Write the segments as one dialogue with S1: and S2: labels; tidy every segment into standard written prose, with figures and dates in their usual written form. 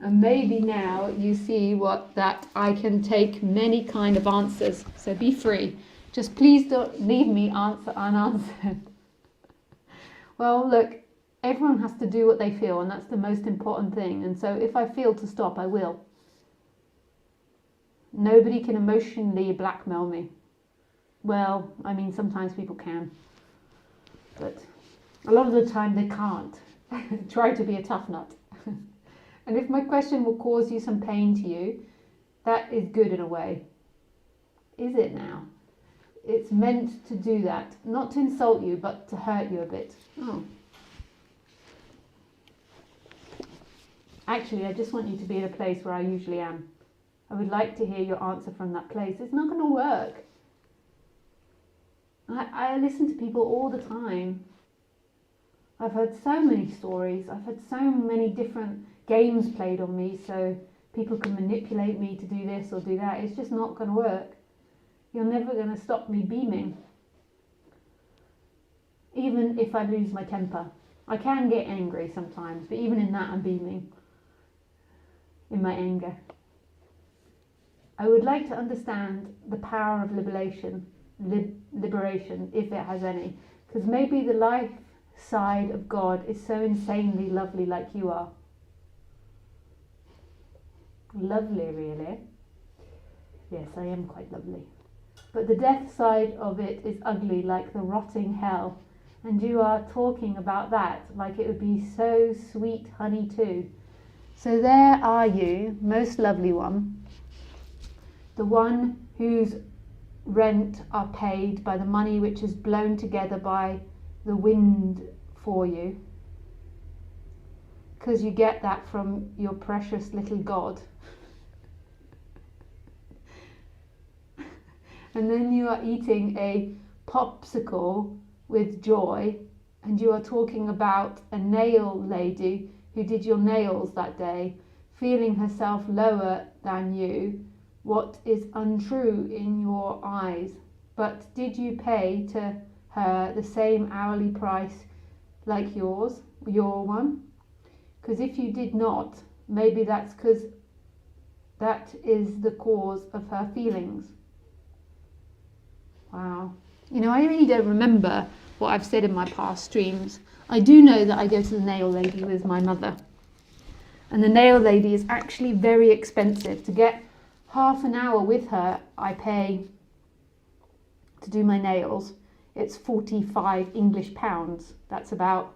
S1: And maybe now you see that I can take many kind of answers. So be free. Just please don't leave me unanswered. Well, look, everyone has to do what they feel, and that's the most important thing. And so if I feel to stop, I will. Nobody can emotionally blackmail me. Well, I mean, sometimes people can, but a lot of the time they can't. Try to be a tough nut. And if my question will cause you some pain to you, that is good in a way. Is it now? It's meant to do that. Not to insult you, but to hurt you a bit. Oh. Actually, I just want you to be in a place where I usually am. I would like to hear your answer from that place. It's not going to work. I listen to people all the time. I've heard so many stories. I've had so many different games played on me so people can manipulate me to do this or do that. It's just not going to work. You're never going to stop me beaming. Even if I lose my temper. I can get angry sometimes, but even in that I'm beaming. In my anger. I would like to understand the power of liberation, if it has any. Because maybe the life side of God is so insanely lovely like you are. Lovely, really. Yes, I am quite lovely. But the death side of it is ugly like the rotting hell. And you are talking about that like it would be so sweet honey too. So there are you, most lovely one. The one whose rent are paid by the money which is blown together by the wind for you. Because you get that from your precious little God. And then you are eating a popsicle with joy, and you are talking about a nail lady who did your nails that day, feeling herself lower than you, what is untrue in your eyes. But did you pay to her the same hourly price like your one? Because if you did not, maybe that's because that is the cause of her feelings. Wow. You know, I really don't remember what I've said in my past streams. I do know that I go to the nail lady with my mother. And the nail lady is actually very expensive. To get half an hour with her, I pay to do my nails. It's 45 English pounds. That's about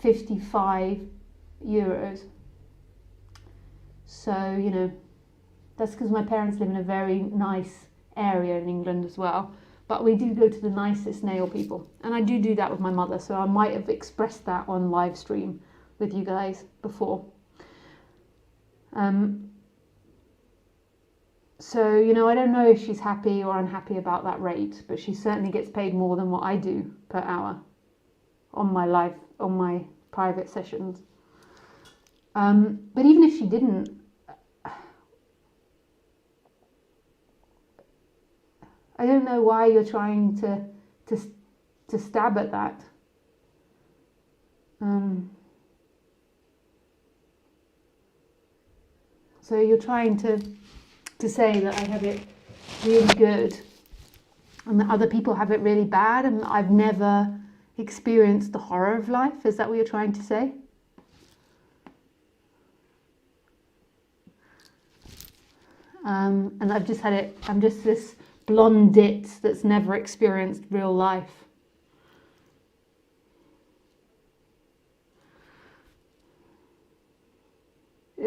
S1: 55 euros. So, you know, that's because my parents live in a very nice area in England as well. But we do go to the nicest nail people. And I do that with my mother. So I might have expressed that on live stream with you guys before. So, you know, I don't know if she's happy or unhappy about that rate, but she certainly gets paid more than what I do per hour on my private sessions. But even if she didn't, I don't know why you're trying to stab at that. So you're trying to say that I have it really good and that other people have it really bad and I've never experienced the horror of life. Is that what you're trying to say? And I've just had it, I'm just this blonde ditz that's never experienced real life.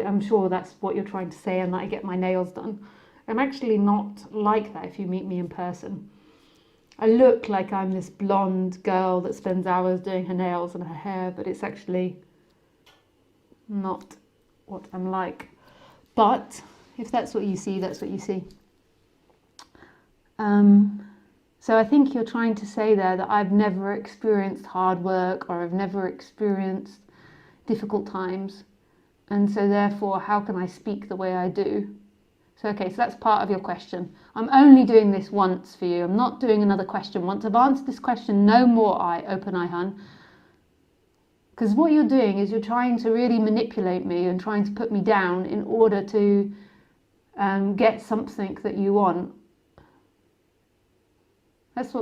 S1: I'm sure that's what you're trying to say, and that I get my nails done. I'm actually not like that if you meet me in person. I look like I'm this blonde girl that spends hours doing her nails and her hair, but it's actually not what I'm like. But if that's what you see, that's what you see. So I think you're trying to say there that I've never experienced hard work or I've never experienced difficult times. And so therefore, how can I speak the way I do? So, okay, so that's part of your question. I'm only doing this once for you. I'm not doing another question. Once I've answered this question, no more open eye hun. Because what you're doing is you're trying to really manipulate me and trying to put me down in order to get something that you want. That's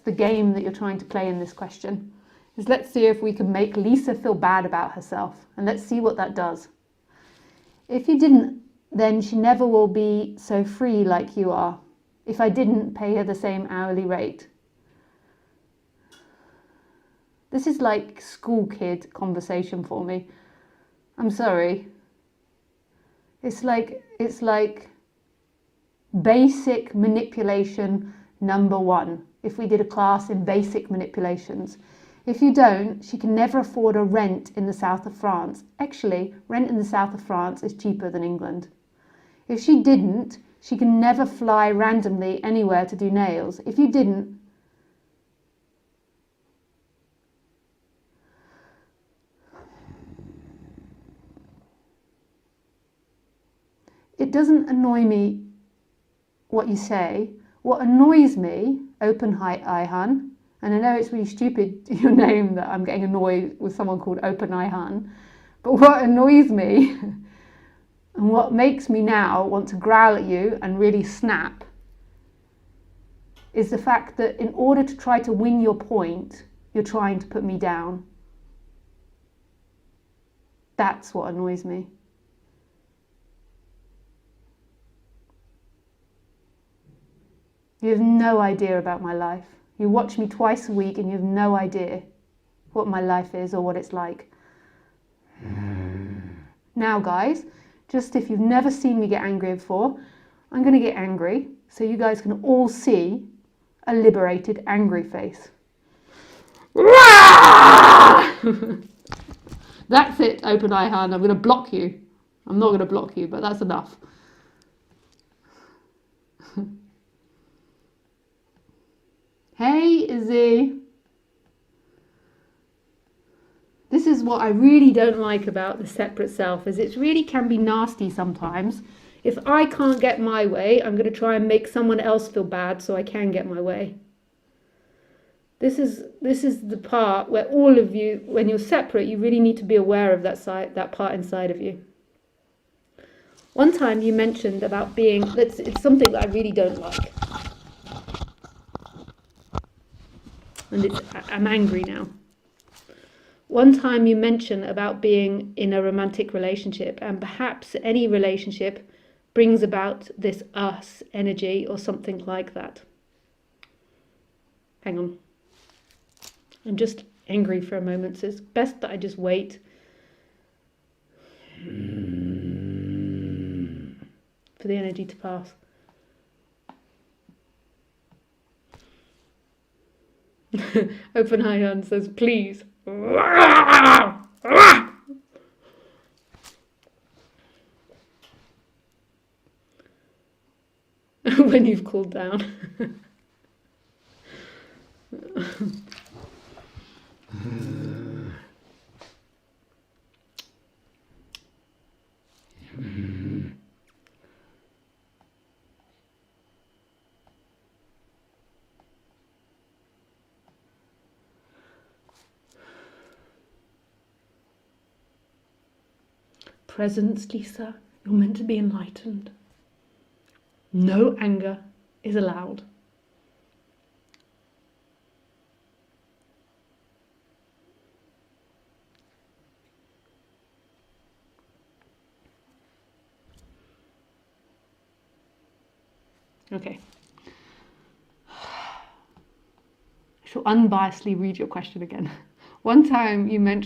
S1: the game that you're trying to play in this question. Is let's see if we can make Lisa feel bad about herself, and let's see what that does. If you didn't, then she never will be so free like you are. If I didn't pay her the same hourly rate. This is like school kid conversation for me. I'm sorry. It's like basic manipulation number 1. If we did a class in basic manipulations. If you don't, she can never afford a rent in the south of France. Actually, rent in the south of France is cheaper than England. If she didn't, she can never fly randomly anywhere to do nails. If you didn't, it doesn't annoy me what you say. What annoys me, Open-Ihan, and I know it's really stupid, your name, that I'm getting annoyed with someone called Open-Ihan, but what annoys me and what makes me now want to growl at you and really snap is the fact that in order to try to win your point, you're trying to put me down. That's what annoys me. You have no idea about my life. You watch me twice a week and you have no idea what my life is or what it's like. Now guys, just if you've never seen me get angry before, I'm going to get angry so you guys can all see a liberated angry face. That's it, Open-Ihan. I'm going to block you. I'm not going to block you, but that's enough. Hey, Izzy. This is what I really don't like about the separate self, is it really can be nasty sometimes. If I can't get my way, I'm going to try and make someone else feel bad so I can get my way. This is the part where all of you, when you're separate, you really need to be aware of that part inside of you. One time you mentioned about being, it's something that I really don't like. And I'm angry now. One time you mentioned about being in a romantic relationship, and perhaps any relationship brings about this us energy or something like that. Hang on. I'm just angry for a moment, so it's best that I just wait for the energy to pass. Open-Ihan says, please. When you've cooled down. Presence, Lisa. You're meant to be enlightened. No anger is allowed. Okay. I shall unbiasedly read your question again. One time you mentioned